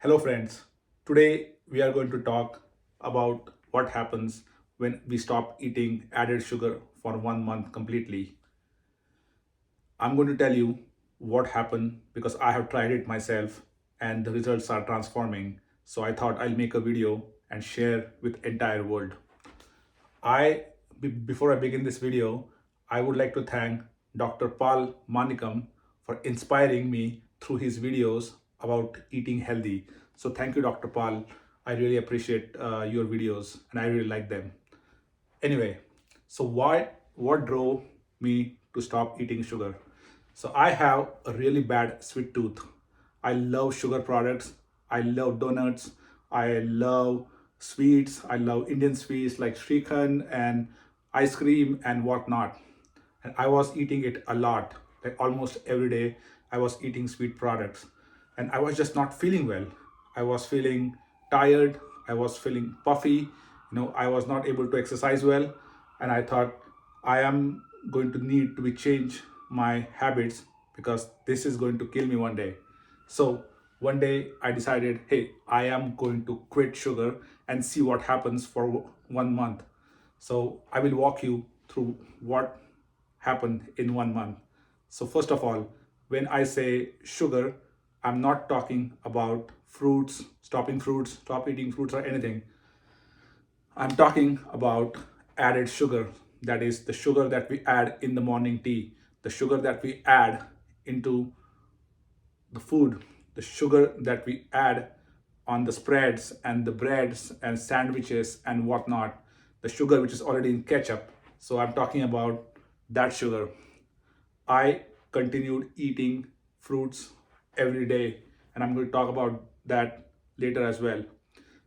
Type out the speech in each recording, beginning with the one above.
Hello, friends. Today we are going to talk about what happens when we stop eating added sugar for 1 month completely. I'm going to tell you what happened because I have tried it myself and the results are transforming. So I thought I'll make a video and share with entire world. Before I begin this video, I would like to thank Dr. Paul Manikam for inspiring me through his videos about eating healthy. So thank you, Dr. Paul. I really appreciate your videos and I really like them. Anyway, so what drove me to stop eating sugar? So I have a really bad sweet tooth. I love sugar products. I love donuts. I love sweets. I love Indian sweets like Shrikhand and ice cream and whatnot. And I was eating it a lot, like almost every day. I was eating sweet products, and I was just not feeling well. I was feeling tired. I was feeling puffy. I was not able to exercise well, and I thought I am going to need to be change my habits because this is going to kill me one day. So one day I decided, hey, I am going to quit sugar and see what happens for 1 month. So I will walk you through what happened in 1 month. So first of all, when I say sugar, I'm not talking about fruits, stop eating fruits or anything. I'm talking about added sugar. That is the sugar that we add in the morning tea, the sugar that we add into the food, the sugar that we add on the spreads and the breads and sandwiches and whatnot, the sugar which is already in ketchup. So I'm talking about that sugar. I continued eating fruits every day, and I'm going to talk about that later as well.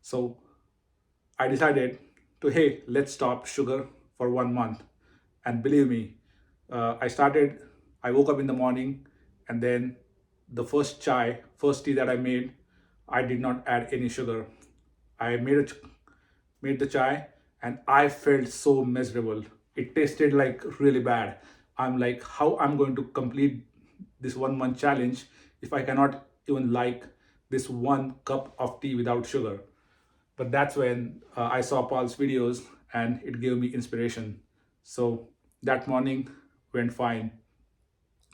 So I decided to, hey, let's stop sugar for 1 month. And believe me, I woke up in the morning and then first tea that I made, I did not add any sugar. I made the chai and I felt so miserable. It tasted like really bad. I'm like, how I'm going to complete this 1 month challenge if I cannot even like this 1 cup of tea without sugar. But that's when I saw Paul's videos and it gave me inspiration. So that morning went fine.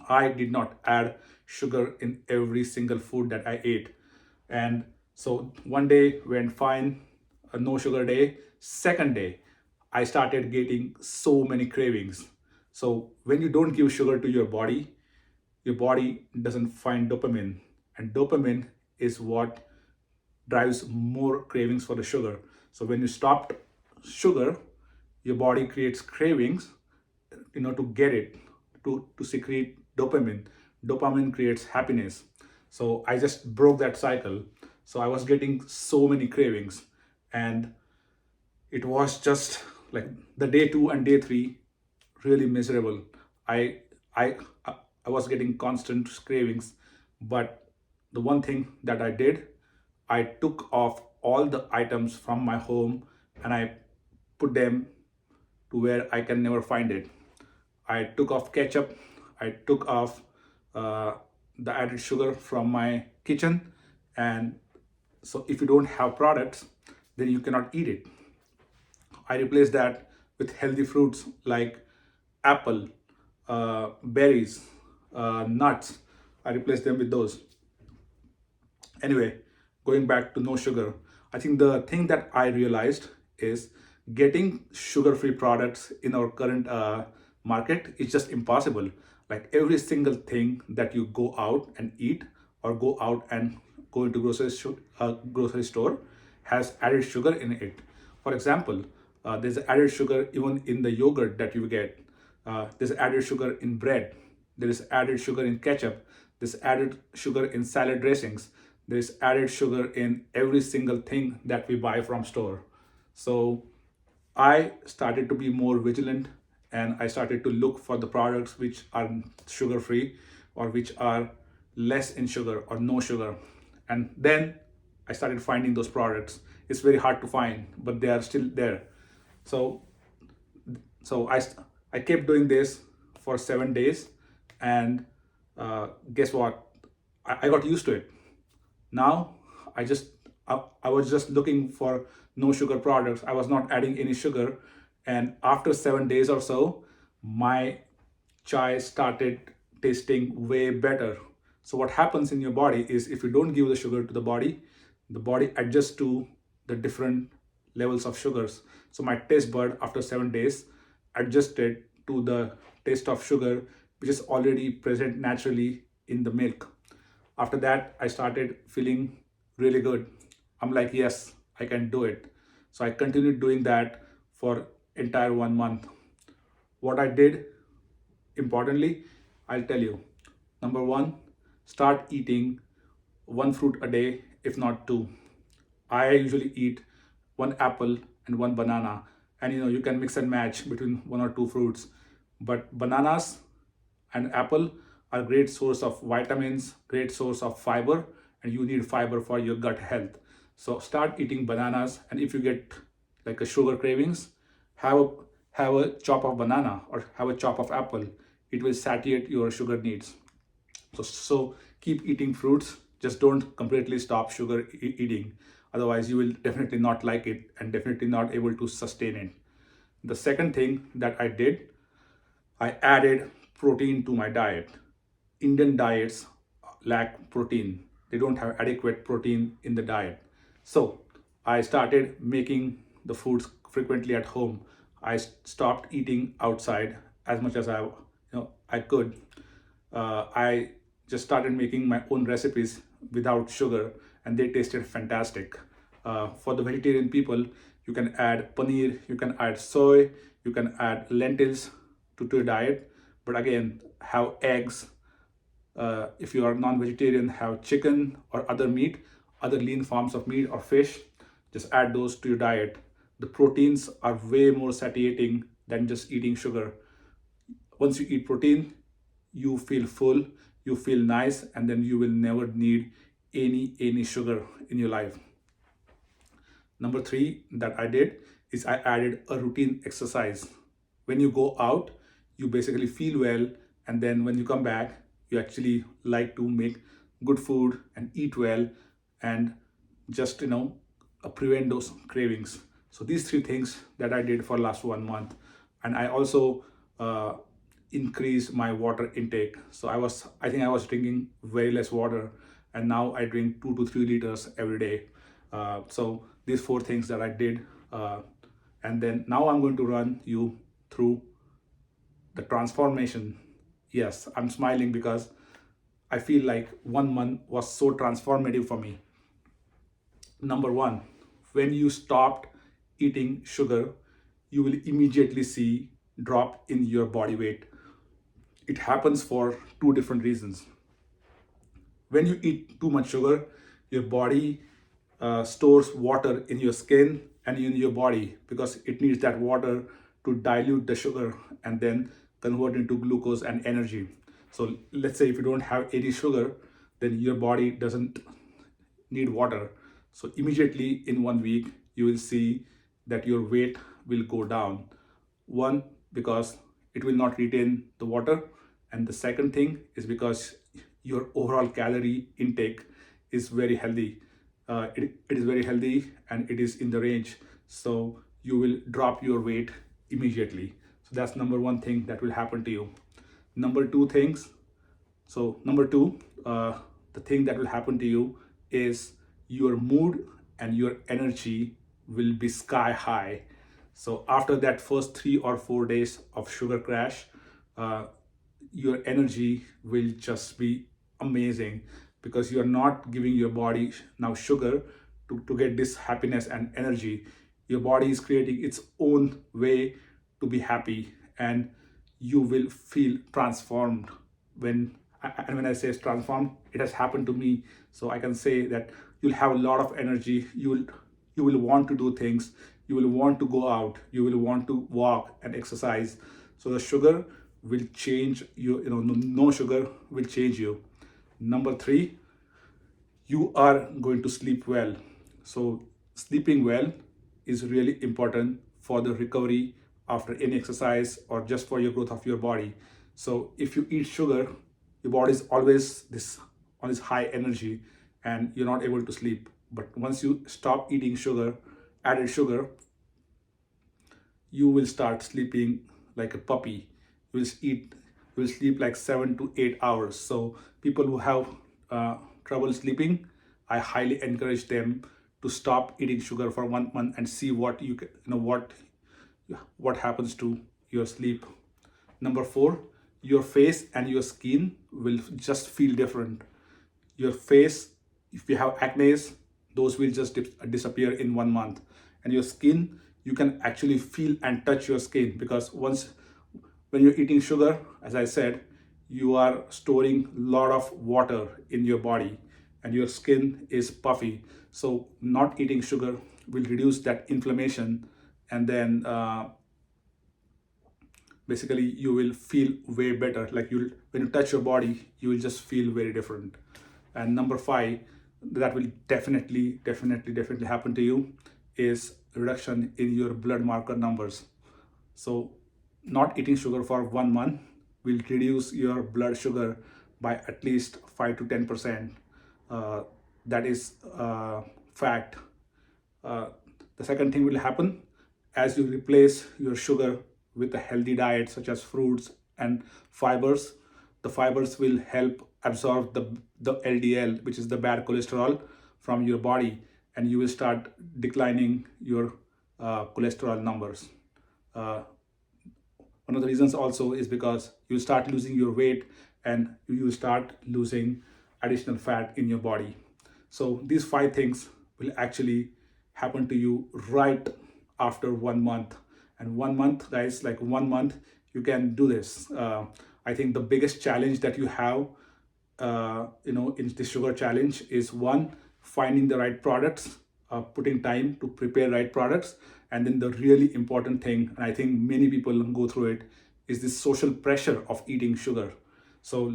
I did not add sugar in every single food that I ate. And so one day went fine, a no sugar day. Second day, I started getting so many cravings. So when you don't give sugar to your body doesn't find dopamine. And dopamine is what drives more cravings for the sugar. So when you stop sugar, your body creates cravings, to get it, to secrete dopamine. Dopamine creates happiness. So I just broke that cycle. So I was getting so many cravings, and it was just like the day 2 and day 3 really miserable. I i i was getting constant cravings, but the one thing that I did, I took off all the items from my home and I put them to where I can never find it. I took off ketchup, I took off uh, the added sugar from my kitchen, and so if you don't have products, then you cannot eat it. I replace that with healthy fruits like apple, berries, nuts. I replace them with those. Anyway, going back to no sugar, I think the thing that I realized is getting sugar-free products in our current market is just impossible. Like every single thing that you go out and eat or go out and go into grocery store has added sugar in it. For example, there's added sugar even in the yogurt that you get. There's added sugar in bread. There is added sugar in ketchup. There's added sugar in salad dressings. There's added sugar in every single thing that we buy from store. So I started to be more vigilant and I started to look for the products which are sugar free or which are less in sugar or no sugar. And then I started finding those products. It's very hard to find, but they are still there. So I kept doing this for 7 days, and guess what? I got used to it. Now I was just looking for no sugar products. I was not adding any sugar, and after 7 days or so, my chai started tasting way better. So what happens in your body is, if you don't give the sugar to the body adjusts to the different levels of sugars. So my taste bud after 7 days adjusted to the taste of sugar which is already present naturally in the milk. After that, I started feeling really good. I'm like, yes, I can do it. So I continued doing that for entire 1 month. What I did, importantly, I'll tell you. Number one, start eating one fruit a day, if not two. I usually eat one apple and one banana, and you can mix and match between one or two fruits. But bananas and apple are great source of vitamins, great source of fiber, and you need fiber for your gut health. So start eating bananas, and if you get like a sugar cravings, have a have a chop of banana or have a chop of apple. It will satiate your sugar needs. So keep eating fruits. Just don't completely stop sugar eating. Otherwise, you will definitely not like it and definitely not able to sustain it. The second thing that I did, I added protein to my diet. Indian diets lack protein. They don't have adequate protein in the diet. So I started making the foods frequently at home. I stopped eating outside as much as I could. I just started making my own recipes without sugar, and they tasted fantastic. For the vegetarian people, you can add paneer, you can add soy, you can add lentils to your diet. But again, have eggs. If you are non-vegetarian, have chicken or other meat, other lean forms of meat or fish. Just add those to your diet. The proteins are way more satiating than just eating sugar. Once you eat protein, you feel full, you feel nice, and then you will never need any sugar in your life. Number three that I did is I added a routine exercise. When you go out, you basically feel well, and then when you come back, you actually like to make good food and eat well, and just prevent those cravings. So these three things that I did for last 1 month. And I also increased my water intake. So I think I was drinking very less water, and now I drink 2 to 3 liters every day. So these four things that I did, and then now I'm going to run you through the transformation. Yes, I'm smiling because I feel like 1 month was so transformative for me. Number one, when you stopped eating sugar, you will immediately see drop in your body weight. It happens for two different reasons. When you eat too much sugar, your body stores water in your skin and in your body, because it needs that water to dilute the sugar and then convert into glucose and energy. So let's say if you don't have any sugar, then your body doesn't need water. So immediately in 1 week, you will see that your weight will go down. One, because it will not retain the water. And the second thing is because your overall calorie intake is very healthy. It is very healthy and it is in the range. So you will drop your weight immediately. So that's number one thing that will happen to you. Number two things. So number two, the thing that will happen to you is your mood and your energy will be sky high. So after that first 3 or 4 days of sugar crash, your energy will just be amazing, because you are not giving your body now sugar to get this happiness and energy. Your body is creating its own way to be happy, and you will feel transformed. When I say transformed, it has happened to me. So I can say that you'll have a lot of energy. You will want to do things. You will want to go out. You will want to walk and exercise. So the sugar will change you. No sugar will change you. Number three, you are going to sleep well. So sleeping well is really important for the recovery after any exercise or just for your growth of your body. So if you eat sugar, your body is always this on this high energy and you're not able to sleep. But once you stop eating added sugar, you will start sleeping like a puppy. You will you will sleep like 7 to 8 hours. So people who have trouble sleeping, I highly encourage them to stop eating sugar for 1 month and see what what happens to your sleep. Number four, your face and your skin will just feel different. Your face, if you have acne, those will just disappear in 1 month. And your skin, you can actually feel and touch your skin, because when you're eating sugar, as I said, you are storing a lot of water in your body and your skin is puffy. So not eating sugar will reduce that inflammation, and then basically you will feel way better. Like you, when you touch your body, you will just feel very different. And number five, that will definitely happen to you, is reduction in your blood marker numbers. So not eating sugar for 1 month will reduce your blood sugar by at least 5 to 10%. That is fact. uh, the second thing will happen, as you replace your sugar with a healthy diet such as fruits and fibers. The fibers will help absorb the LDL, which is the bad cholesterol, from your body, and you will start declining your cholesterol numbers. Uh, One of the reasons also is because you start losing your weight and you start losing additional fat in your body. So these five things will actually happen to you right after 1 month. And 1 month, guys, like 1 month, you can do this. I think the biggest challenge that you have, in the sugar challenge is, one, finding the right products, putting time to prepare right products, and then the really important thing, and I think many people go through it, is this social pressure of eating sugar. So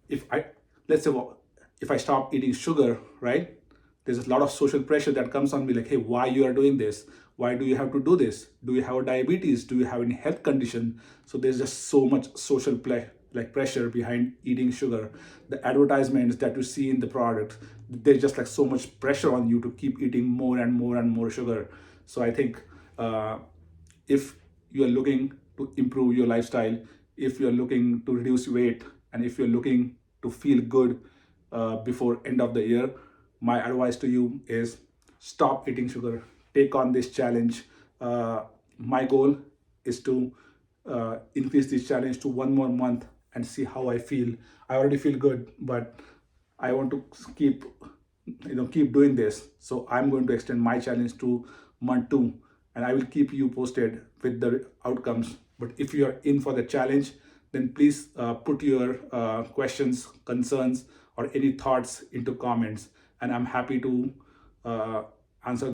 if I let's say well, if I stop eating sugar, right? There's a lot of social pressure that comes on me, like, hey, why you are doing this? Why do you have to do this? Do you have a diabetes? Do you have any health condition? So there's just so much social pressure behind eating sugar. The advertisements that you see in the product, there's just like so much pressure on you to keep eating more and more and more sugar. So I think if you are looking to improve your lifestyle, if you're looking to reduce weight, and if you're looking to feel good before end of the year, my advice to you is stop eating sugar. Take on this challenge. My goal is to increase this challenge to 1 more month and see how I feel. I already feel good, but I want to keep doing this. So I'm going to extend my challenge to month two, and I will keep you posted with the outcomes. But if you are in for the challenge, then please put your questions, concerns, or any thoughts into comments, and I'm happy to answer